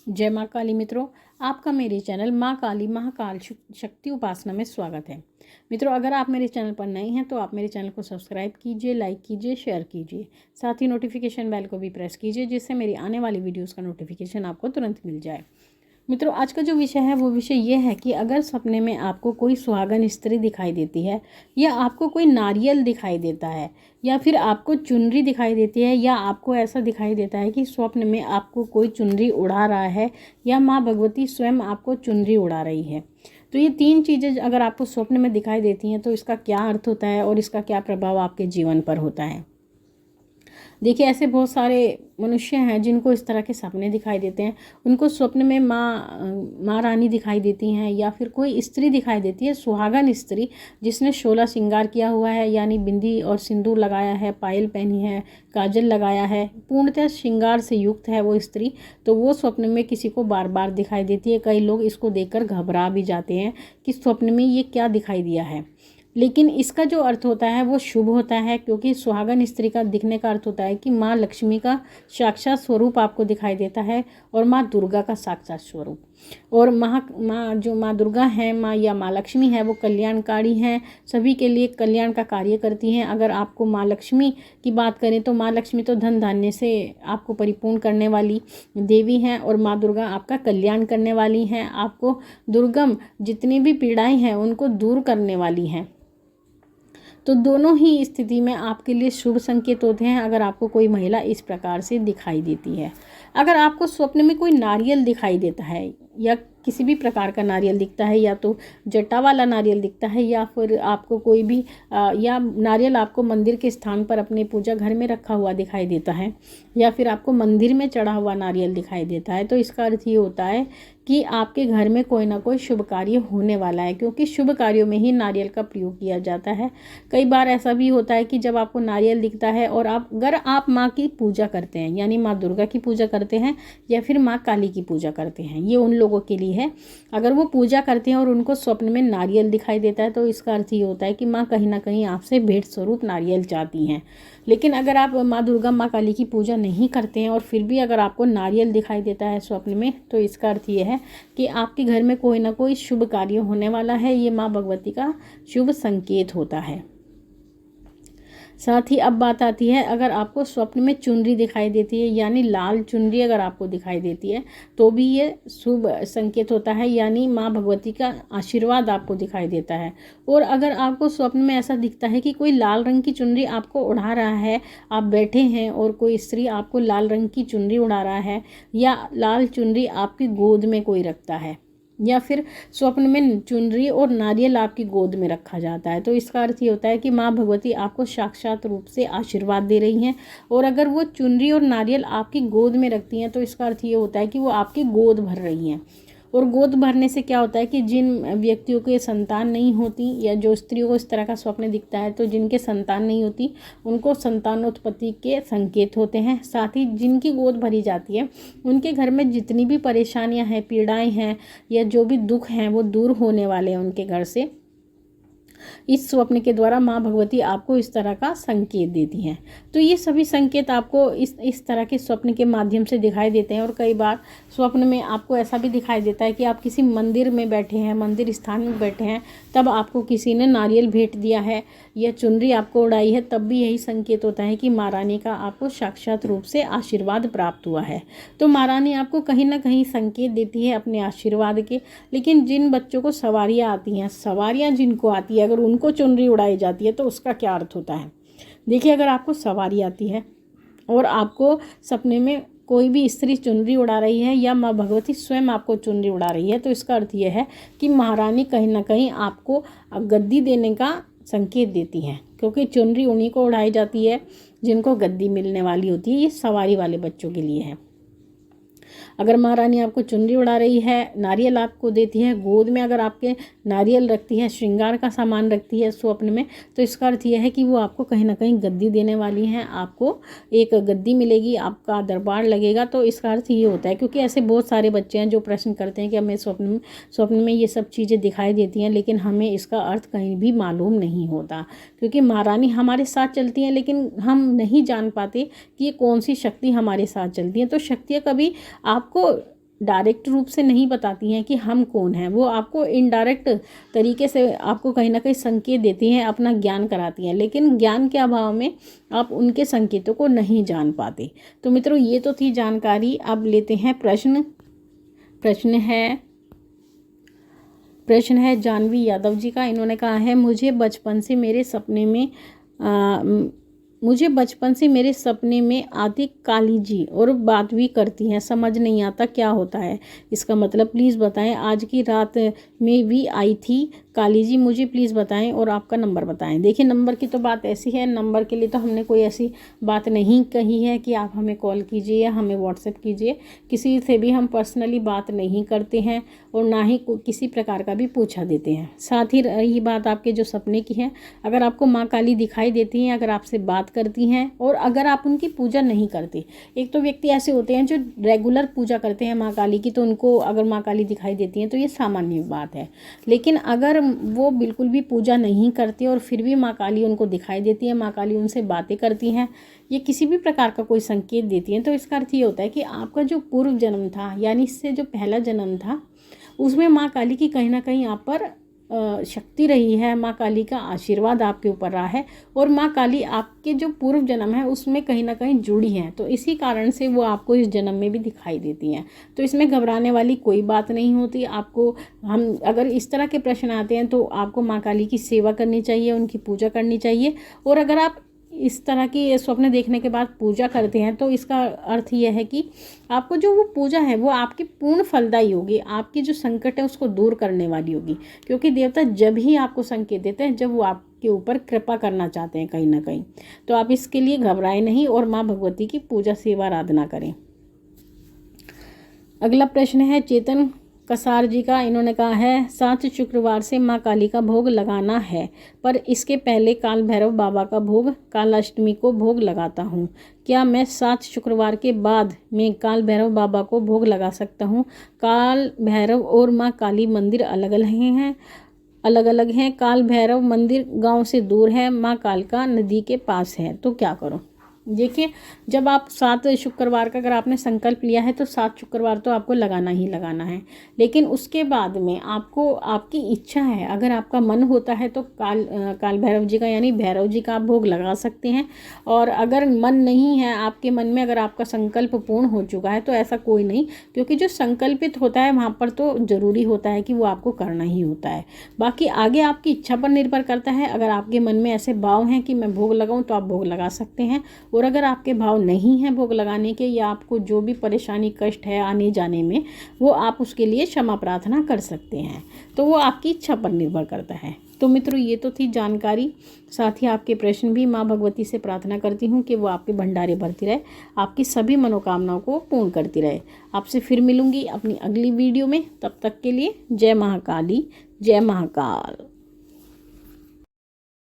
जय माँ काली मित्रों, आपका मेरे चैनल माँ काली महाकाल शक्ति उपासना में स्वागत है। मित्रों, अगर आप मेरे चैनल पर नए हैं तो आप मेरे चैनल को सब्सक्राइब कीजिए, लाइक कीजिए, शेयर कीजिए। साथ ही नोटिफिकेशन बेल को भी प्रेस कीजिए जिससे मेरी आने वाली वीडियोस का नोटिफिकेशन आपको तुरंत मिल जाए। मित्रों, आज का जो विषय है वो विषय ये है कि अगर सपने में आपको कोई सुहागन स्त्री दिखाई देती है, या आपको कोई नारियल दिखाई देता है, या फिर आपको चुनरी दिखाई देती है, या आपको ऐसा दिखाई देता है कि स्वप्न में आपको कोई चुनरी उड़ा रहा है, या माँ भगवती स्वयं आपको चुनरी उड़ा रही है, तो ये तीन चीज़ें अगर आपको स्वप्न में दिखाई देती हैं तो इसका क्या अर्थ होता है और इसका क्या प्रभाव आपके जीवन पर होता है। देखिए, ऐसे बहुत सारे मनुष्य हैं जिनको इस तरह के सपने दिखाई देते हैं। उनको स्वप्न में माँ रानी दिखाई देती हैं, या फिर कोई स्त्री दिखाई देती है, सुहागन स्त्री जिसने 16 श्रृंगार किया हुआ है, यानी बिंदी और सिंदूर लगाया है, पायल पहनी है, काजल लगाया है, पूर्णतः श्रृंगार से युक्त है वो स्त्री। तो वो स्वप्न में किसी को बार बार दिखाई देती है। कई लोग इसको देखकर घबरा भी जाते हैं कि स्वप्न में ये क्या दिखाई दिया है, लेकिन इसका जो अर्थ होता है वो शुभ होता है, क्योंकि सुहागन स्त्री का दिखने का अर्थ होता है कि माँ लक्ष्मी का साक्षात स्वरूप आपको दिखाई देता है, और माँ दुर्गा का साक्षात स्वरूप। और माँ दुर्गा हैं, माँ लक्ष्मी है, वो कल्याणकारी हैं, सभी के लिए कल्याण का कार्य करती हैं। अगर आपको माँ लक्ष्मी की बात करें तो माँ लक्ष्मी तो धन धान्य से आपको परिपूर्ण करने वाली देवी हैं, और माँ दुर्गा आपका कल्याण करने वाली हैं, आपको दुर्गम जितनी भी पीड़ाएं हैं उनको दूर करने वाली हैं। तो दोनों ही स्थिति में आपके लिए शुभ संकेत होते हैं अगर आपको कोई महिला इस प्रकार से दिखाई देती है। अगर आपको स्वप्न में कोई नारियल दिखाई देता है, या किसी भी प्रकार का नारियल दिखता है, या तो जटा वाला नारियल दिखता है, या फिर आपको कोई भी या नारियल आपको मंदिर के स्थान पर अपने पूजा घर में रखा हुआ दिखाई देता है, या फिर आपको मंदिर में चढ़ा हुआ नारियल दिखाई देता है, तो इसका अर्थ ये होता है कि आपके घर में कोई ना कोई शुभ कार्य होने वाला है, क्योंकि शुभ कार्यों में ही नारियल का प्रयोग किया जाता है। कई बार ऐसा भी होता है कि जब आपको नारियल दिखता है और अगर आप माँ की पूजा करते हैं, यानी माँ दुर्गा की पूजा करते हैं, या फिर माँ काली की पूजा करते हैं, ये उन लोगों के लिए है। अगर वो पूजा करते हैं और उनको स्वप्न में नारियल दिखाई देता है तो इसका अर्थ ये होता है कि माँ कहीं ना कहीं आपसे भेंट स्वरूप नारियल चाहती हैं। लेकिन अगर आप माँ दुर्गा माँ काली की पूजा नहीं करते हैं और फिर भी अगर आपको नारियल दिखाई देता है स्वप्न में, तो इसका अर्थ ये है कि आपके घर में कोई ना कोई शुभ कार्य होने वाला है। ये माँ भगवती का शुभ संकेत होता है। साथ ही अब बात आती है, अगर आपको स्वप्न में चुनरी दिखाई देती है, यानी लाल चुनरी अगर आपको दिखाई देती है, तो भी ये शुभ संकेत होता है, यानी माँ भगवती का आशीर्वाद आपको दिखाई देता है। और अगर आपको स्वप्न में ऐसा दिखता है कि कोई लाल रंग की चुनरी आपको उड़ा रहा है, आप बैठे हैं और कोई स्त्री आपको लाल रंग की चुनरी उड़ा रहा है, या लाल चुनरी आपकी गोद में कोई रखता है, या फिर स्वप्न में चुनरी और नारियल आपकी गोद में रखा जाता है, तो इसका अर्थ ये होता है कि माँ भगवती आपको साक्षात रूप से आशीर्वाद दे रही हैं। और अगर वो चुनरी और नारियल आपकी गोद में रखती हैं तो इसका अर्थ ये होता है कि वो आपकी गोद भर रही हैं। और गोद भरने से क्या होता है कि जिन व्यक्तियों के संतान नहीं होती, या जो स्त्रियों को इस तरह का स्वप्न दिखता है, तो जिनके संतान नहीं होती उनको संतानोत्पत्ति के संकेत होते हैं। साथ ही जिनकी गोद भरी जाती है उनके घर में जितनी भी परेशानियां हैं, पीड़ाएं हैं, या जो भी दुख हैं वो दूर होने वाले हैं उनके घर से। इस स्वप्न के द्वारा माँ भगवती आपको इस तरह का संकेत देती हैं। तो ये सभी संकेत आपको इस तरह के स्वप्न के माध्यम से दिखाई देते हैं। और कई बार स्वप्न में आपको ऐसा भी दिखाई देता है कि आप किसी मंदिर में बैठे हैं, मंदिर स्थान में बैठे हैं, तब आपको किसी ने नारियल भेंट दिया है या चुनरी आपको उड़ाई है, तब भी यही संकेत होता है कि माँ रानी का आपको साक्षात रूप से आशीर्वाद प्राप्त हुआ है। तो माँ रानी आपको कहीं ना कहीं संकेत देती है अपने आशीर्वाद के। लेकिन जिन बच्चों को सवारियाँ आती हैं, सवारियाँ जिनको आती है, अगर उनको चुनरी उड़ाई जाती है तो उसका क्या अर्थ होता है। देखिए, अगर आपको सवारी आती है और आपको सपने में कोई भी स्त्री चुनरी उड़ा रही है, या माँ भगवती स्वयं आपको चुनरी उड़ा रही है, तो इसका अर्थ यह है कि महारानी कहीं ना कहीं आपको गद्दी देने का संकेत देती हैं, क्योंकि चुनरी उन्हीं को उड़ाई जाती है जिनको गद्दी मिलने वाली होती है। ये सवारी वाले बच्चों के लिए है। अगर महारानी आपको चुनरी उड़ा रही है, नारियल आपको देती है, गोद में अगर आपके नारियल रखती है, श्रृंगार का सामान रखती है स्वप्न में, तो इसका अर्थ यह है कि वो आपको कहीं ना कहीं गद्दी देने वाली हैं। आपको एक गद्दी मिलेगी, आपका दरबार लगेगा। तो इसका अर्थ ये होता है, क्योंकि ऐसे बहुत सारे बच्चे हैं जो प्रश्न करते हैं कि हमें स्वप्न में ये सब चीज़ें दिखाई देती हैं, लेकिन हमें इसका अर्थ कहीं भी मालूम नहीं होता, क्योंकि महारानी हमारे साथ चलती हैं लेकिन हम नहीं जान पाते कि ये कौन सी शक्ति हमारे साथ चलती है। तो शक्तियाँ कभी आपको डायरेक्ट रूप से नहीं बताती हैं कि हम कौन हैं, वो आपको इनडायरेक्ट तरीके से आपको कहीं ना कहीं संकेत देती हैं, अपना ज्ञान कराती हैं, लेकिन ज्ञान के अभाव में आप उनके संकेतों को नहीं जान पाते। तो मित्रों ये तो थी जानकारी। अब लेते हैं प्रश्न। प्रश्न है जानवी यादव जी का। इन्होंने कहा है मुझे बचपन से मेरे सपने में आती काली जी और बात भी करती हैं, समझ नहीं आता क्या होता है इसका मतलब, प्लीज़ बताएं। आज की रात में भी आई थी काली जी, मुझे प्लीज़ बताएं और आपका नंबर बताएं। देखिए नंबर की तो बात ऐसी है, नंबर के लिए तो हमने कोई ऐसी बात नहीं कही है कि आप हमें कॉल कीजिए या हमें व्हाट्सएप कीजिए। किसी से भी हम पर्सनली बात नहीं करते हैं और ना ही किसी प्रकार का भी पूछा देते हैं। साथ ही रही बात आपके जो सपने की है, अगर आपको माँ काली दिखाई देती हैं, अगर आपसे बात करती हैं और अगर आप उनकी पूजा नहीं करते, एक तो व्यक्ति ऐसे होते हैं जो रेगुलर पूजा करते हैं माँ काली की, तो उनको अगर माँ काली दिखाई देती हैं तो ये सामान्य बात है। लेकिन अगर वो बिल्कुल भी पूजा नहीं करते और फिर भी माँ काली उनको दिखाई देती है, माँ काली उनसे बातें करती हैं, ये किसी भी प्रकार का कोई संकेत देती हैं, तो इसका अर्थ ये होता है कि आपका जो पूर्व जन्म था, यानी इससे जो पहला जन्म था, उसमें माँ काली की कहीं ना कहीं आप पर शक्ति रही है, माँ काली का आशीर्वाद आपके ऊपर रहा है और माँ काली आपके जो पूर्व जन्म है उसमें कहीं ना कहीं जुड़ी हैं, तो इसी कारण से वो आपको इस जन्म में भी दिखाई देती हैं। तो इसमें घबराने वाली कोई बात नहीं होती। आपको हम अगर इस तरह के प्रश्न आते हैं तो आपको माँ काली की सेवा करनी चाहिए, उनकी पूजा करनी चाहिए। और अगर आप इस तरह की स्वप्न देखने के बाद पूजा करते हैं तो इसका अर्थ यह है कि आपको जो वो पूजा है वो आपकी पूर्ण फलदायी होगी, आपकी जो संकट है उसको दूर करने वाली होगी, क्योंकि देवता जब ही आपको संकेत देते हैं जब वो आपके ऊपर कृपा करना चाहते हैं कहीं ना कहीं। तो आप इसके लिए घबराएं नहीं और माँ भगवती की पूजा सेवा आराधना करें। अगला प्रश्न है चेतन कसार जी का। इन्होंने कहा है 7 शुक्रवार से माँ काली का भोग लगाना है, पर इसके पहले काल भैरव बाबा का भोग कालाष्टमी को भोग लगाता हूँ। क्या मैं 7 शुक्रवार के बाद में काल भैरव बाबा को भोग लगा सकता हूँ? काल भैरव और माँ काली मंदिर अलग अलग हैं। काल भैरव मंदिर गांव से दूर है, माँ कालका नदी के पास है, तो क्या करूँ? देखिए जब आप 7 शुक्रवार का अगर आपने संकल्प लिया है तो 7 शुक्रवार तो आपको लगाना ही लगाना है, लेकिन उसके बाद में आपको आपकी इच्छा है, अगर आपका मन होता है तो काल भैरव जी का यानी भैरव जी का आप भोग लगा सकते हैं। और अगर मन नहीं है आपके मन में, अगर आपका संकल्प पूर्ण हो चुका है तो ऐसा कोई नहीं, क्योंकि जो संकल्पित होता है वहाँ पर तो ज़रूरी होता है कि वो आपको करना ही होता है। बाकी आगे आपकी इच्छा पर निर्भर करता है। अगर आपके मन में ऐसे भाव हैं कि मैं भोग लगाऊँ तो आप भोग लगा सकते हैं, और अगर आपके भाव नहीं हैं भोग लगाने के या आपको जो भी परेशानी कष्ट है आने जाने में, वो आप उसके लिए क्षमा प्रार्थना कर सकते हैं। तो वो आपकी इच्छा पर निर्भर करता है। तो मित्रों ये तो थी जानकारी, साथ ही आपके प्रश्न भी। माँ भगवती से प्रार्थना करती हूँ कि वो आपके भंडारे भरती रहे, आपकी सभी मनोकामनाओं को पूर्ण करती रहे। आपसे फिर मिलूंगी अपनी अगली वीडियो में, तब तक के लिए जय महाकाली, जय महाकाल।